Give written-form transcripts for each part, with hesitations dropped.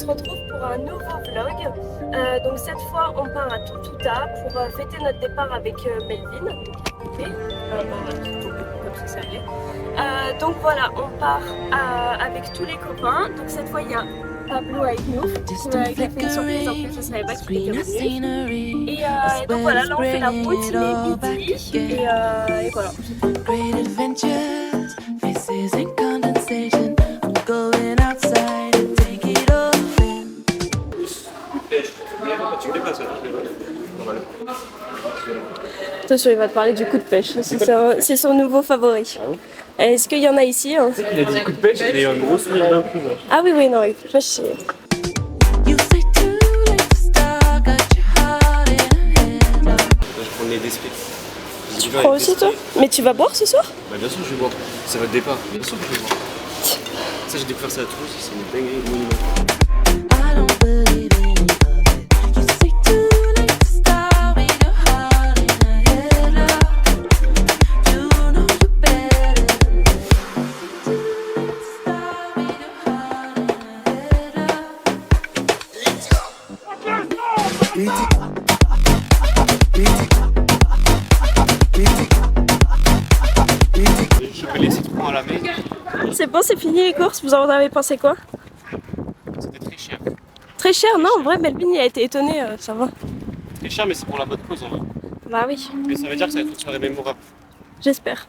se retrouve pour un nouveau vlog. Donc cette fois on part à Tututa pour fêter notre départ avec Melvin. Comme ça, ça allait. Donc voilà, on part avec tous les copains. Donc cette fois il y a Pablo avec nous. Il a fait une surprise en plus, je savais pas qu'il était venu. Et donc voilà, là on fait la route, il est midi. Et voilà. Great adventures, faces in condensation. I'm going outside and take it all in. Attention, il va te parler du coup de pêche. C'est son nouveau favori. Est-ce qu'il y en a ici hein? Il a dit coup de pêche et un gros sourire d'un coup. Ah oui, non, il pêche. You say too late to start, got your heart in a hand. Je prends des speed. Tu prends aussi toi? Mais tu vas boire ce soir? Bah bien sûr je vais boire. C'est votre départ. Bien sûr que je vais boire. Ça j'ai découvert ça à Toulouse, c'est une dinguerie monumentale. I don't believe any of it. You say too late to start with your heart in a headlock. You know you're better than this. Too late to start with your heart in a Je mets les citrons à la main. C'est bon, c'est fini les courses. Vous en avez pensé quoi? C'était très cher. Très cher, non? En vrai, Melvin il a été étonné, ça va. Très cher mais c'est pour la bonne cause en vrai. Bah oui, Mais ça veut dire que ça va être une soirée mémorable. j'espère.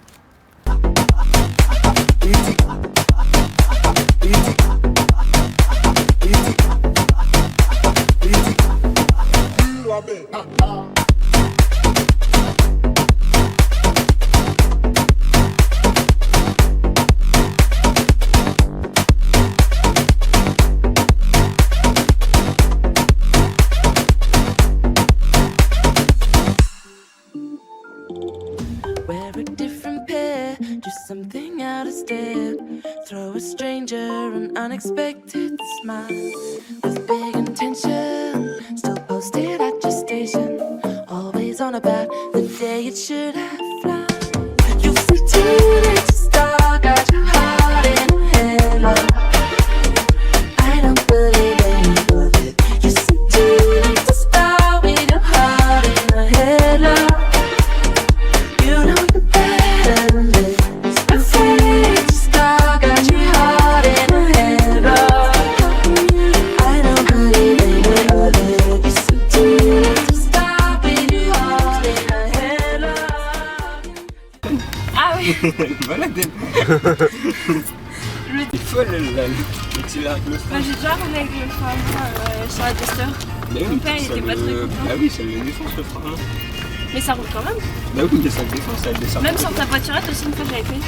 Wear a different pair, do something out of step. Throw a stranger an unexpected smile. With big intention, still posted at your station. Always on about the day it should have fly. You say too late to start, got your heart in a headlock. I don't believe any of it. You say too late to start with your heart in a headlock. You know you're better than this. I say to start, got your heart in a headlock. I don't believe any of it. You say too late to start with your heart in a headlock. Ah oui. Malade. Il faut l'accélérateur. Bah, j'ai déjà roulé avec le frein sur la Duster. Mon père il était pas très content. Ah oui, ça le défonce le frein. Mais ça roule quand même. Bah oui, mais ça le défonce, ça le descend. Même sur ta voiturette aussi, une fois j'avais fait.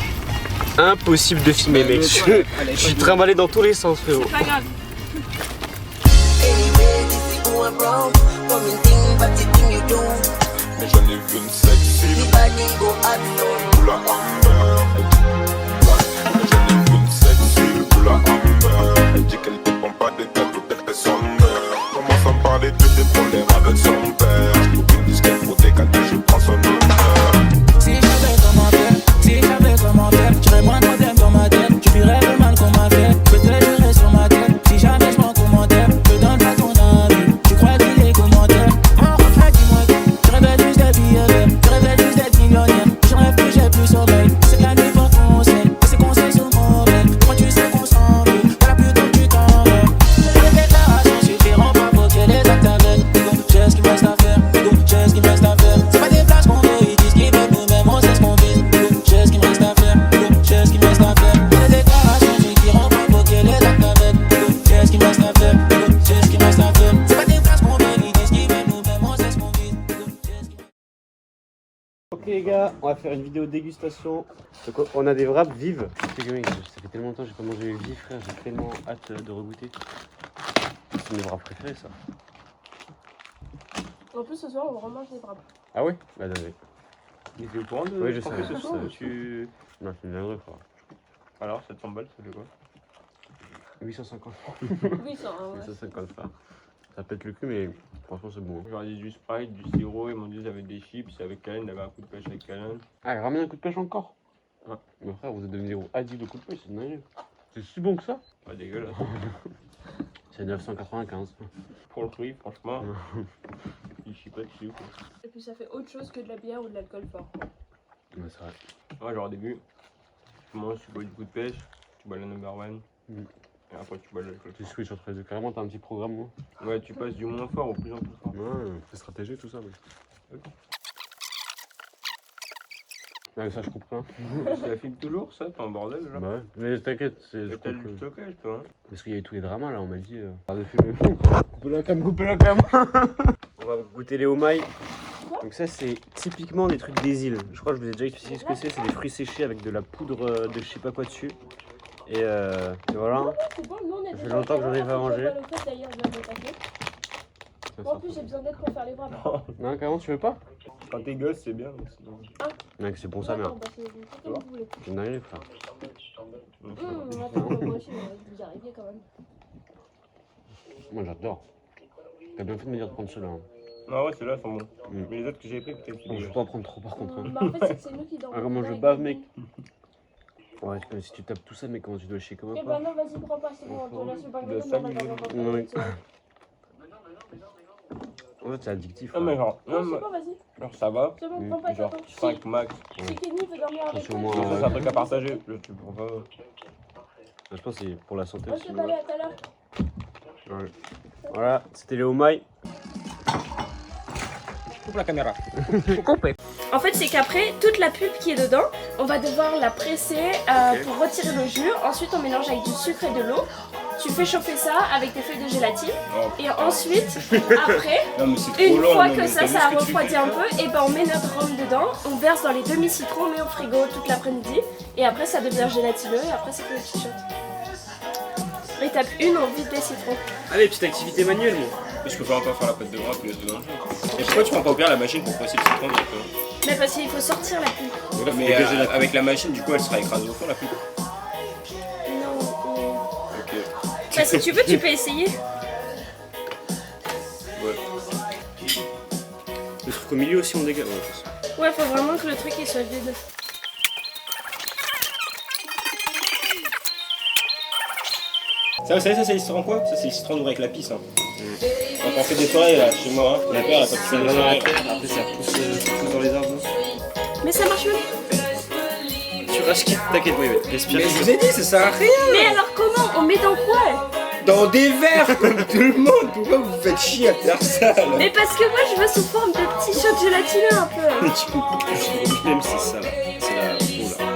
Impossible de filmer mec. Je suis trimballé dans tous les sens frérot. C'est pas grave. Mais j'en ai vu une sexy. Pour la Amber. Mais j'en ai vu une sexy. Pour la Amber. Elle dit qu'elle dépend pas des gâteaux, peut-être qu'elle s'en meurt. Commence à me parler de tes problèmes avec son père. Une disquette pour décanter, je prends son honneur. Si j'avais commentaire, j'aurais moins de problèmes dans ma tête. Tu dirais le mal qu'on m'a fait, je te dirais sur ma tête. Si jamais je m'en commentaire, je donne pas ton avis. Tu crois qu'il est commentaire? En reflet, dis-moi tout. Je rêve juste d'être millionnaire, je rêve juste d'être millionnaire. Je rêve que j'ai plus sommeil. C'est que la nuit porte conseil, et ces conseils sont mauvais. Quand tu sais qu'on s'en veut, voilà plutôt que tu t'en veux. Les déclarations suffiront pas pour que les actes avec. J'ai ce qu'il me reste à faire, j'ai ce qu'il me reste à faire. C'est pas des places qu'on veut, ils disent qu'ils veulent nous-mêmes, on sait ce qu'on vise. J'ai ce qu'il me reste à faire, j'ai ce qu'il me reste à faire. Les déclarations suffiront pas pour que les actes avec. J'ai ce qu'il me reste à faire, j'ai ce qu'il me reste à faire. C'est pas des places qu'on veut, ils disent qu'ils veulent nous-mêmes, on sait ce qu'on vise. Ok les gars, on va faire une vidéo dégustation. Donc, on a des wraps vives. Tu sais que mec, ça fait tellement longtemps que j'ai pas mangé les vives frère, j'ai tellement hâte de regoûter. C'est mes wraps préférés ça. En plus ce soir on remange des wraps. Ah ouais? Bah désolé. Il était au courant de Oui je ce sais, que ce soir je sais. tu... Non c'est une dinguerie frère. Alors, ça te s'emballe, ça fait quoi? 850. Oui, ça, ouais. 850 frère. Ça pète le cul mais franchement c'est bon. J'aurais dit du Sprite, du sirop, ils m'ont dit qu'ils avaient des chips, avec Kalen, il avait un coup de pêche avec Kalen. Ah, ramène un coup de pêche encore? Ouais. Mais frère, vous êtes devenu addict au coup de pêche, c'est dingue. C'est si bon que ça? Pas dégueulasse. C'est 995. Pour le prix, franchement, je suis pas dessus. Quoi. Et puis ça fait autre chose que de la bière ou de l'alcool fort. Ouais, c'est vrai. Ouais, genre au début, tu manges, tu bois du coup de pêche, tu bois le number one, et après tu bois l'alcool. Tu switches entre les deux. Carrément, t'as un petit programme, moi. Ouais, tu passes du moins fort au plus en plus fort. Ouais, c'est stratégique tout ça. Mais... Ouais, ça, je comprends. Ça filme toujours, ça, t'es en bordel là. Bah ouais, mais t'inquiète, c'est. T'as du stockage, toi. Hein. Parce qu'il y a eu tous les dramas là, on m'a dit. Coupez la cam. On va goûter les homai. Donc, ça, c'est typiquement des trucs des îles. Je crois que je vous ai déjà expliqué ce que c'est. C'est des fruits séchés avec de la poudre de je sais pas quoi dessus. Et voilà. C'est bon, nous on a Ça fait longtemps que j'en ai pas mangé. Moi en plus j'ai besoin d'aide pour faire les bras. Non, carrément, tu veux pas? Quand t'es gosse, c'est bien. Mais sinon... Mec, c'est bon sa mère. Comme vous voulez. C'est une dinguerie, frère. Attends, moi aussi, vous y arriviez quand même. Moi, j'adore. T'as bien fait de me dire de prendre ceux-là. Hein. Ah ouais, ceux-là sont bons. Mais les autres que j'ai pris, peut-être Je peux pas en prendre trop par contre. Hein. Bah en fait c'est nous qui dormons. Ah, comment je bave, mec. Ouais, si tu tapes tout ça, mais comment tu dois chier comme un Eh porc. bah non, vas-y, prends pas, c'est bon, on te laisse le bain De de saliver. Oui. En fait, c'est addictif. Ah, mais genre, Non, c'est bon, vas-y. genre ça va. C'est bon, prends pas, Genre t'attends. 5 max. Si Kenny veut dormir avec Attention, toi, moi, Ça, c'est un truc à partager. Tu prends pas. Je pense que c'est pour la santé moi aussi. je vais pas aller à tout à l'heure. Ouais. Voilà, c'était les homai. Coupe la caméra. En fait, c'est qu'après, toute la pulpe qui est dedans, on va devoir la presser pour retirer le jus. Ensuite, on mélange avec du sucre et de l'eau. Tu fais chauffer ça avec des feuilles de gélatine. Et ensuite, après, une fois que ça a refroidi un peu, et ben on met notre rhum dedans. On verse dans les demi-citrons, on met au frigo toute l'après-midi. Et après, ça devient gélatineux. Et après, c'est que le petit shot. Étape 1, on vide les citrons. Allez, petite activité manuelle, moi. Je peux pas encore faire la pâte de gras plus dedans. Et pourquoi tu prends pas au pire la machine pour presser le citron directement? Mais parce qu'il faut sortir la pulpe. Mais avec la machine, du coup, elle sera écrasée au fond la pulpe. Non. Ok. Bah, si tu veux, tu peux essayer. Ouais. Le truc au milieu aussi, on dégage. Ouais, faut vraiment que le truc il soit vide. Ça, vous savez, ça c'est le citron quoi? Ça c'est le citron nourri avec la pisse. Hein. Quand on fait des forêts là, chez moi, hein, mon père a pas fait des forêts. Après, ça pousse dans les arbres. Mais ça marche même. Tu raches, t'inquiète, oui, respire. Mais je vous ai dit, ça sert à rien! Mais alors comment? On met dans quoi? Dans des verres comme tout le monde! Pourquoi vous faites chier à faire ça là? Mais parce que moi je veux sous forme de petits shots gélatineux un peu. Le problème, c'est ça là. C'est la peau là.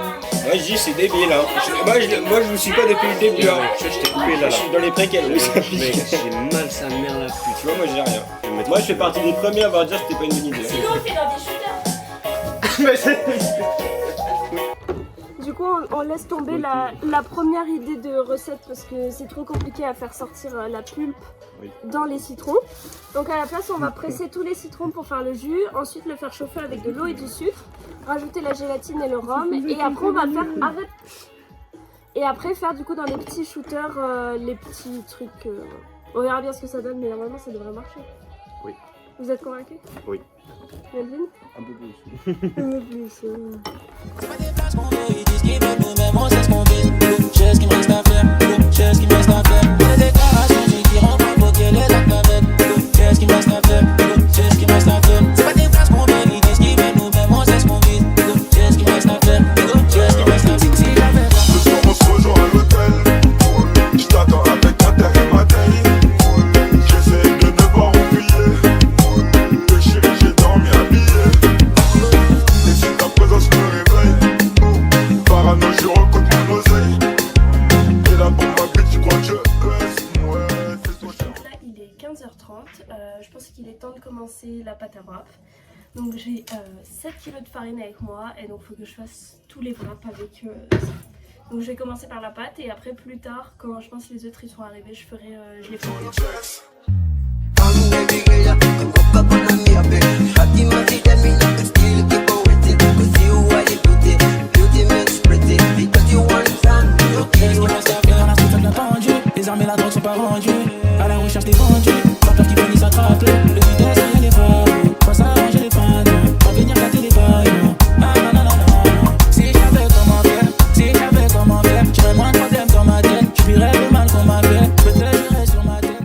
Moi je dis c'est débile hein. Moi je vous suis pas depuis le début hein. Je t'ai coupé là. Je suis dans les préquels. Oui, ça Mec, pique. j'ai mal sa mère là, putain. Tu vois, moi j'ai rien. Moi je fais partie des premiers à avoir dit que c'était pas une bonne idée. Sinon on le fait dans des shooters. Du coup on laisse tomber la première idée de recette parce que c'est trop compliqué à faire sortir la pulpe dans les citrons. Donc à la place on va presser tous les citrons pour faire le jus, ensuite le faire chauffer avec de l'eau et du sucre, rajouter la gélatine et le rhum et après on va faire et après faire du coup dans les petits shooters les petits trucs. On verra bien ce que ça donne mais normalement ça devrait marcher. Oui. Vous êtes convaincus? Oui. Melvin? Un peu plus. Un peu plus. C'est pas des phrases qu'on veut, ils disent qu'ils veulent nous-mêmes, on sait ce qu'on vise. Chose qui me reste à faire, chose qui me reste à faire. Les déclarations, j'ai qui rentrent provoquer les actes avec. Chose qui me reste à faire, chose qui me reste à faire. C'est pas des phrases qu'on veut, ils disent qu'ils veulent nous-mêmes, on sait ce qu'on vise. Chose qui me reste à faire, chose qui me reste à faire. Si j'avais pas. Ce soir on se rejoint à l'hôtel. Je t'attends avec un terre et ma taille. J'essaie de ne pas oublier que chérie j'ai dormi habillé. Et si ta présence me réveille, parano je recoute mon oseille. Et là pour ma bitch tu crois que je baisse. Ouais c'est toi cher. Là il est 15h30, je pense qu'il est temps de commencer la pâte à wrap. Donc j'ai 7 kg de farine avec moi et donc il faut que je fasse tous les wraps avec ça. Donc je vais commencer par la pâte et après plus tard quand je pense que les œufs sont arrivés je les ferai. Les armes et la drogue sont pas rendues. À la recherche des vendus. Pas peur qu'ils finissent attraper. Le vitesse, rien n'est pas. Pas s'arranger les fans. Pas venir gâter les bails. Ah non, non, non, non. Si j'avais comment faire, si j'avais comment faire. J'aurais moins de problèmes dans ma tête. Je vivrais le mal qu'on m'a fait. Je te jurerais sur ma tête.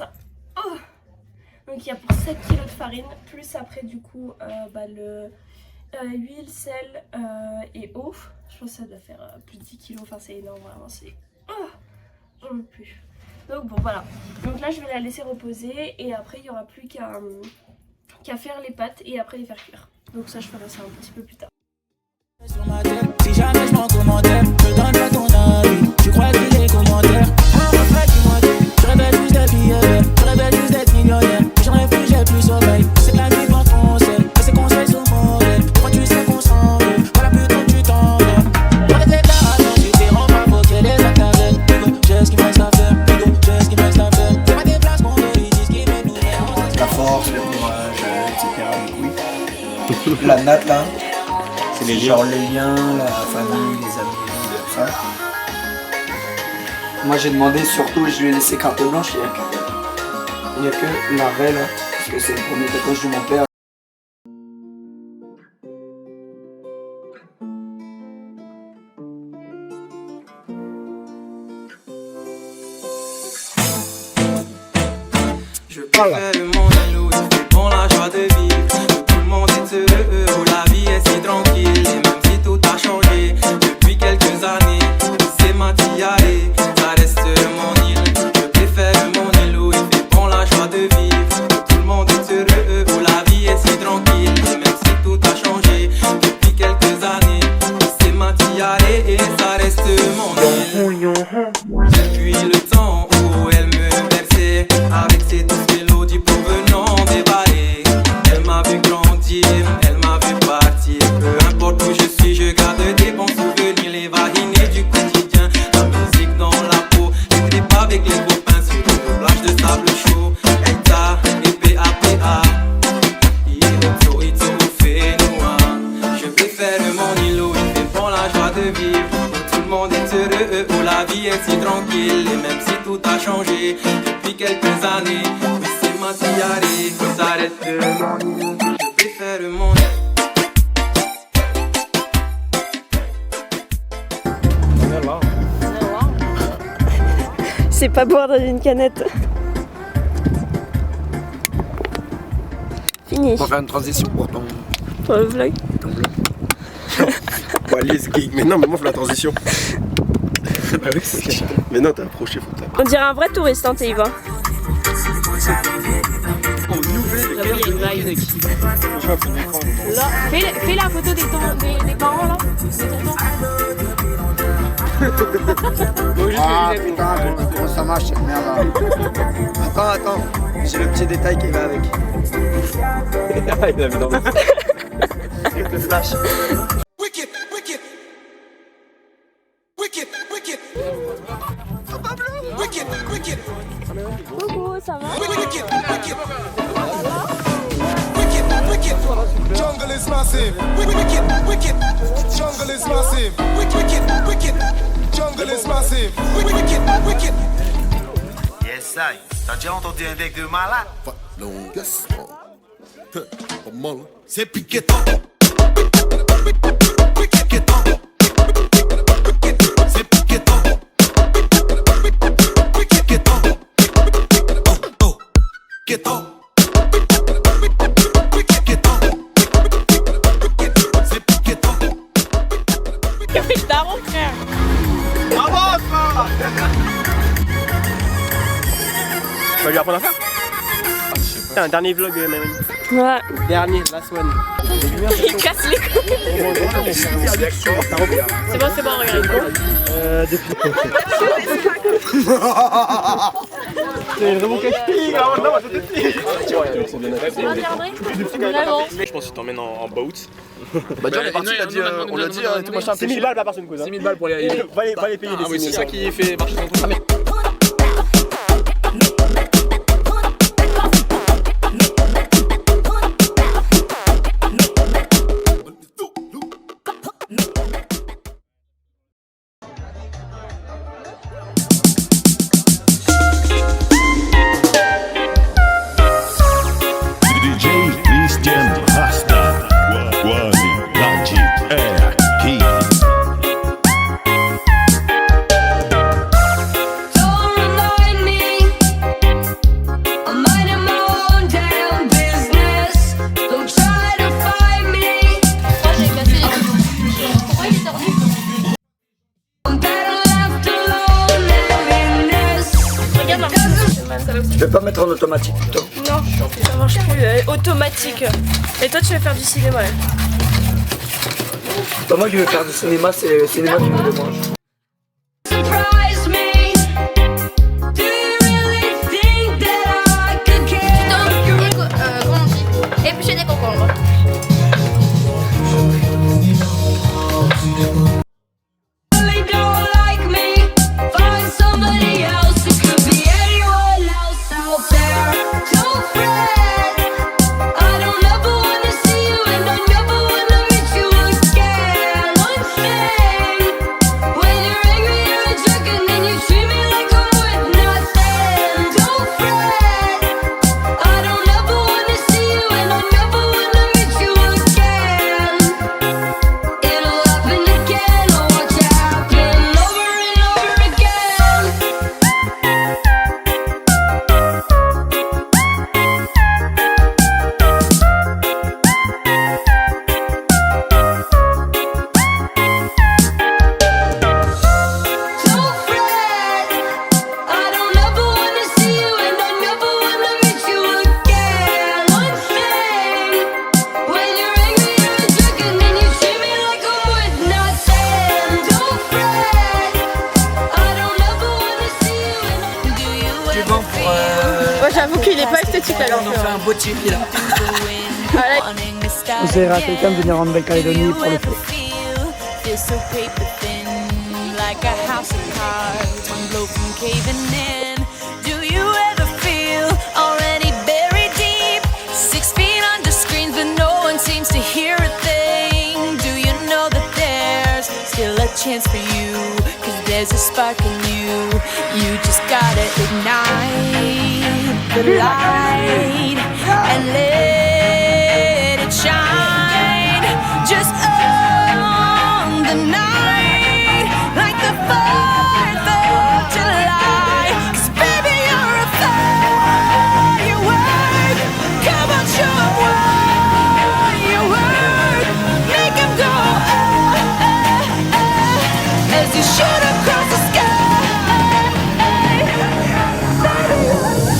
ça. Oh, donc il y a pour 7 kg de farine, plus après du coup huile, sel et eau. Je pense que ça doit faire plus de 10 kg, enfin c'est énorme vraiment, c'est... Oh, j'en peux plus. Donc bon voilà, donc là je vais la laisser reposer et après il n'y aura plus qu'à faire les pâtes et après les faire cuire. Donc ça je ferai ça un petit peu plus tard. Sur ma tête, si jamais je m'en commentaire, je donnerai ton avis. Tu crois qu'il est commentaire? Un reflet qui m'a dit, je rêvais juste d'être millionnaire, je rêvais juste d'être millionnaire. J'en rêve j'ai plus sommeil. C'est la nuit pour ton sel, et c'est conseils sur mon rêve. Quand tu sais qu'on s'en veut, voilà plus tôt tu t'en vas. Dans les déclarations, tu t'es rendu pour que les actes avec. J'ai ce qui me reste à faire, j'ai ce qui me reste à faire. C'est pas des places qu'on veut, ils disent qu'ils mettent nous. La force, le courage, etc. Oui. La natte là. C'est les genre les liens, la famille, les amis, tout ça. Moi j'ai demandé surtout, je lui ai laissé carte blanche, il n'y a que l'arrêt là, parce que c'est le premier tatouage de mon père. Je préfère le monde à l'eau, c'est bon la joie de vivre. Tout le monde est heureux, où la vie est si tranquille. Et même si tout a changé depuis quelques années, c'est ma tiare, ça reste mon île. Je préfère mon île où il fait bon la joie de vivre. Tout le monde est heureux, où la vie est si tranquille. Et même si tout a changé depuis quelques années, c'est ma tiare et ça reste mon île. Depuis le temps où elle me berçait avec ses douces mélodies provenant des vallées, elle m'a vu grandir, elle m'a vu partir. Peu importe où je suis, je garde des bons souvenirs, les vahinés du quotidien, la musique dans la peau, les trips avec les copains sur le plage de sable chaud. Eita et PAPA, Itzo fait noir. Je préfère mon îlot, il fait bon la joie de vivre. Tout le monde est heureux, où la vie est si tranquille. Et même si tout a changé depuis quelques années, oui c'est ma tiare, ça reste mon île. Je préfère mon île. C'est pas boire dans une canette. Fini. On va faire une transition pour ton... Pour le vlog. Bon, allez, ce geek. Mais non, mais moi, je fais la transition. Bah oui, c'est clair. Mais non, t'as approché, faut t'approcher. On dirait un vrai touriste, hein, Théiva. Là, fais la photo des parents là. Ah putain, comment ça marche cette merde là. Attends, j'ai le petit détail qui va avec. Il l'a mis dans le... Avec le flash. Wicked, wicked. Wicked, wicked. Wicked, wicked. Coucou, ça va? Wicked, wicked. Wicked, wicked. Jungle is massive. Wicked, wicked. Jungle is massive. Wicked, wicked. Jungle is massive. Wicked, wicked. Yes, I. T'as déjà entendu un bec de malade? Non, yes. Pas mal. C'est piquetant. Piquetant. C'est piquetant. Piquetant. Oh, piquetant. C'est piquetant. Daron, frère. Tu vas lui apprendre à faire? C'est un dernier vlog, Maman. Ouais. Dernier, last one. Il casse les couilles. C'est bon, regarde. C'est vraiment casse-pied, non, Je pense que tu t'emmènes en boat. Bah déjà on est parti, on l'a dit, tout machin. 6 000 balles par personne, cousin. 6 000 balles pour les... Va les payer les 6 000. Ah oui, c'est ça qui fait marcher ton truc. tourne automatique plutôt. Non, ça marche plus. Automatique. Et toi, tu veux faire du cinéma là? Bah, moi, je veux faire du cinéma, c'est le cinéma qui me dérange. Éplucher des concombres. J'avoue qu'il est pas esthétique là. On en fait un beau Thierry là. Voilà. On essaiera à quelqu'un de venir en Nouvelle-Calédonie pour le faire. Chance for you, 'cause there's a spark in you. You just gotta ignite the light and let it shine. Just on the night, like the 4th of July. 'Cause baby, you're a firework. Come on, show 'em what you work. Make 'em go as you shoot across the sky.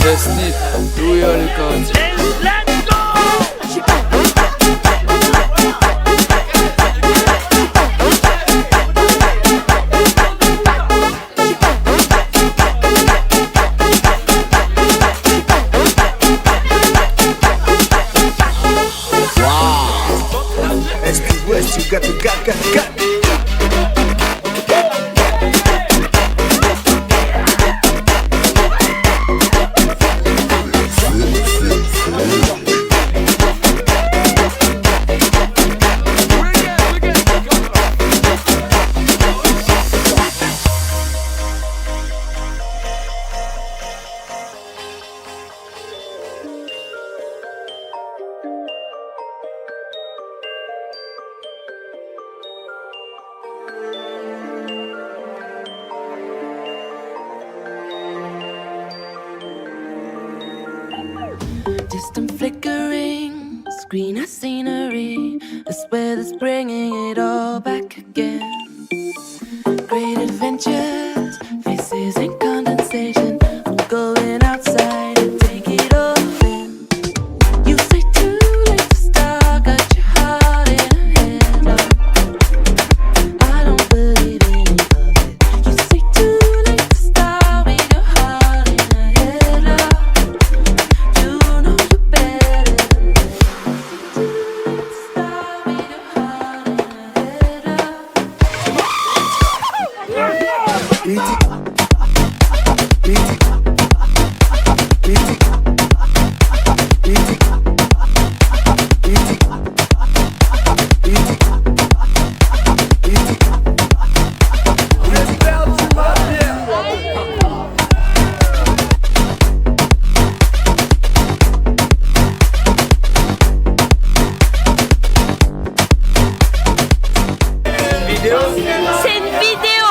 Just need to your country. Let's go! Wow! SP West, you got. Distant flickering, screen of scenery, a swear that's bringing it all back again. Great adventures, faces in condensation. I'm going outside and take it all in. You say too late to start, got your heart in a headlock. I don't believe any of it. You say too late to start with your heart in a headlock. You know you better than that. Too late to start with your heart in a headlock. C'est une vidéo.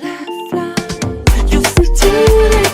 that fly. You feel too